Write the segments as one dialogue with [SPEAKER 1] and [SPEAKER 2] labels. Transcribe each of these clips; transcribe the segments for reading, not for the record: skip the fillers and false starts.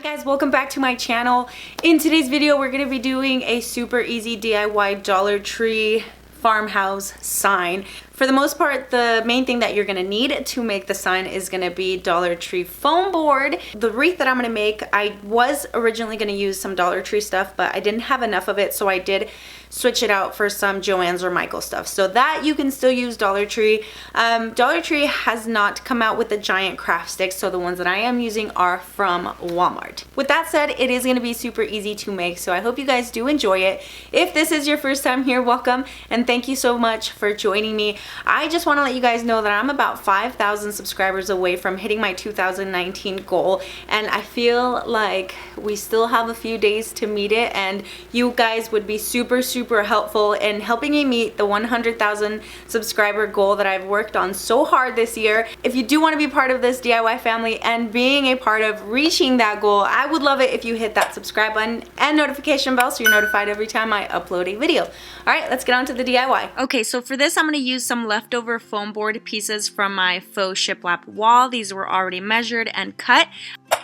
[SPEAKER 1] Hi guys, welcome back to my channel. In today's video, we're going to be doing a super easy DIY Dollar Tree farmhouse sign. For the most part, the main thing that you're going to need to make the sign is going to be Dollar Tree foam board. The wreath that I'm going to make, I was originally going to use some Dollar Tree stuff, but I didn't have enough of it, so I did switch it out for some Joann's or Michael stuff. So that you can still use Dollar Tree. Dollar Tree has not come out with the giant craft sticks, so the ones that I am using are from Walmart. With that said, it is going to be super easy to make, so I hope you guys do enjoy it. If this is your first time here, welcome, and thank you so much for joining me. I just want to let you guys know that I'm about 5,000 subscribers away from hitting my 2019 goal, and I feel like we still have a few days to meet it, and you guys would be super helpful in helping me meet the 100,000 subscriber goal that I've worked on so hard this year. If you do want to be part of this DIY family and being a part of reaching that goal, I would love it if you hit that subscribe button and notification bell so you're notified every time I upload a video. Alright, let's get on to the DIY. Okay, so for this I'm going to use some leftover foam board pieces from my faux shiplap wall. These were already measured and cut.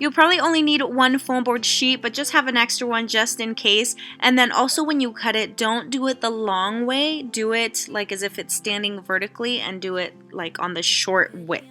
[SPEAKER 1] You'll probably only need one foam board sheet, but just have an extra one just in case. And then also when you cut it, don't do it the long way. Do it like as if it's standing vertically and do it like on the short width.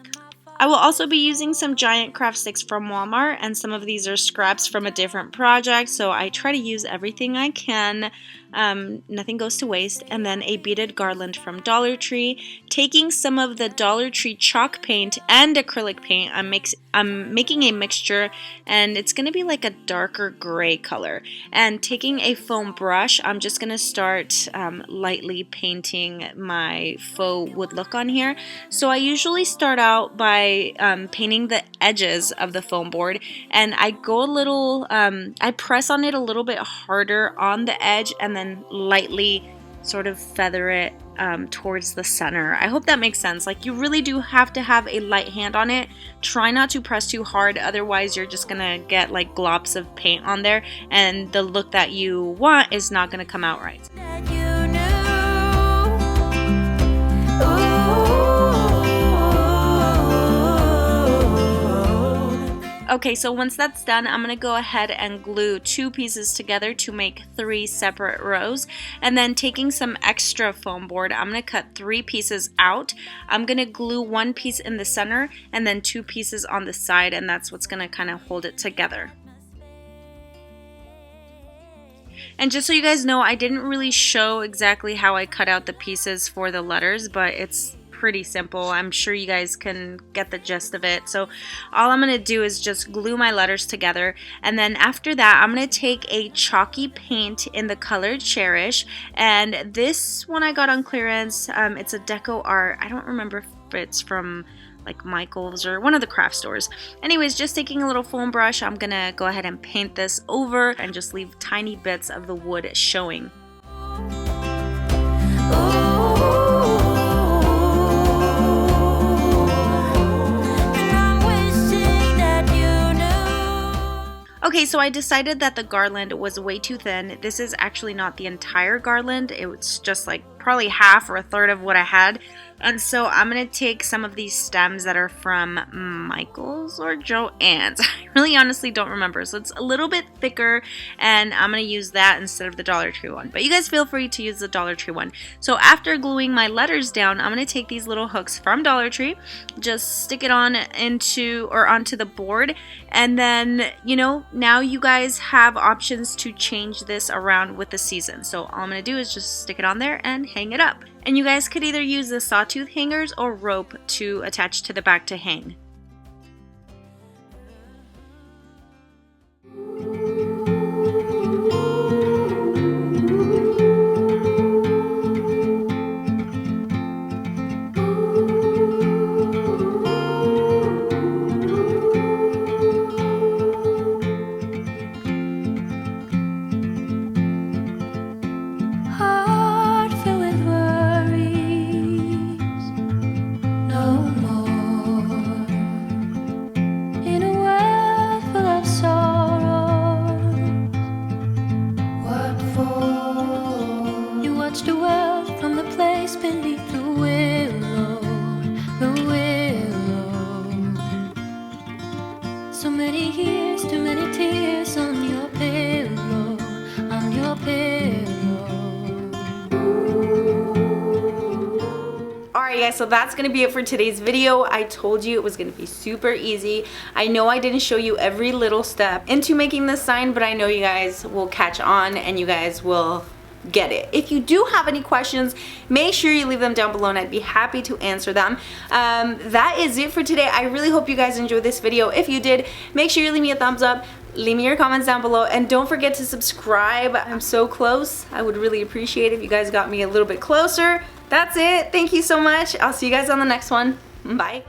[SPEAKER 1] I will also be using some giant craft sticks from Walmart, and some of these are scraps from a different project, so I try to use everything I can. Nothing goes to waste. And then a beaded garland from Dollar Tree. Taking some of the Dollar Tree chalk paint and acrylic paint, I'm making a mixture, and it's going to be like a darker gray color. And taking a foam brush, I'm just going to start lightly painting my faux wood look on here. So I usually start out by painting the edges of the foam board, and I go a little, I press on it a little bit harder on the edge and then lightly sort of feather it towards the center. I hope that makes sense. Like, you really do have to have a light hand on it. Try not to press too hard, otherwise you're just gonna get like globs of paint on there, and the look that you want is not gonna come out right. Okay, so once that's done, I'm going to go ahead and glue two pieces together to make 3 separate rows. And then taking some extra foam board, I'm going to cut 3 pieces out. I'm going to glue 1 piece in the center and then 2 pieces on the side, and that's what's going to kind of hold it together. And just so you guys know, I didn't really show exactly how I cut out the pieces for the letters, but it's pretty simple. I'm sure you guys can get the gist of it. So all I'm going to do is just glue my letters together, and then after that I'm going to take a chalky paint in the color Cherish, and this one I got on clearance. It's a deco art. I don't remember if it's from like Michael's or one of the craft stores. Anyways, just taking a little foam brush, I'm gonna go ahead and paint this over and just leave tiny bits of the wood showing. Okay, so I decided that the garland was way too thin. This is actually not the entire garland. It was just like probably half or a third of what I had. And so I'm going to take some of these stems that are from Michael's or Joann's. I really honestly don't remember. So it's a little bit thicker, and I'm going to use that instead of the Dollar Tree one. But you guys feel free to use the Dollar Tree one. So after gluing my letters down, I'm going to take these little hooks from Dollar Tree, just stick it on onto the board, and then, you know, now you guys have options to change this around with the season. So all I'm going to do is just stick it on there and hang it up. And you guys could either use the sawtooth hangers or rope to attach to the back to hang. guys, so that's gonna be it for today's video. I told you it was gonna be super easy. I know I didn't show you every little step into making this sign, but I know you guys will catch on and you guys will get it. If you do have any questions, make sure you leave them down below and I'd be happy to answer them. That is it for today. I really hope you guys enjoyed this video. If you did, make sure you leave me a thumbs up, leave me your comments down below, and don't forget to subscribe. I'm so close. I would really appreciate it if you guys got me a little bit closer. That's it. Thank you so much. I'll see you guys on the next one. Bye.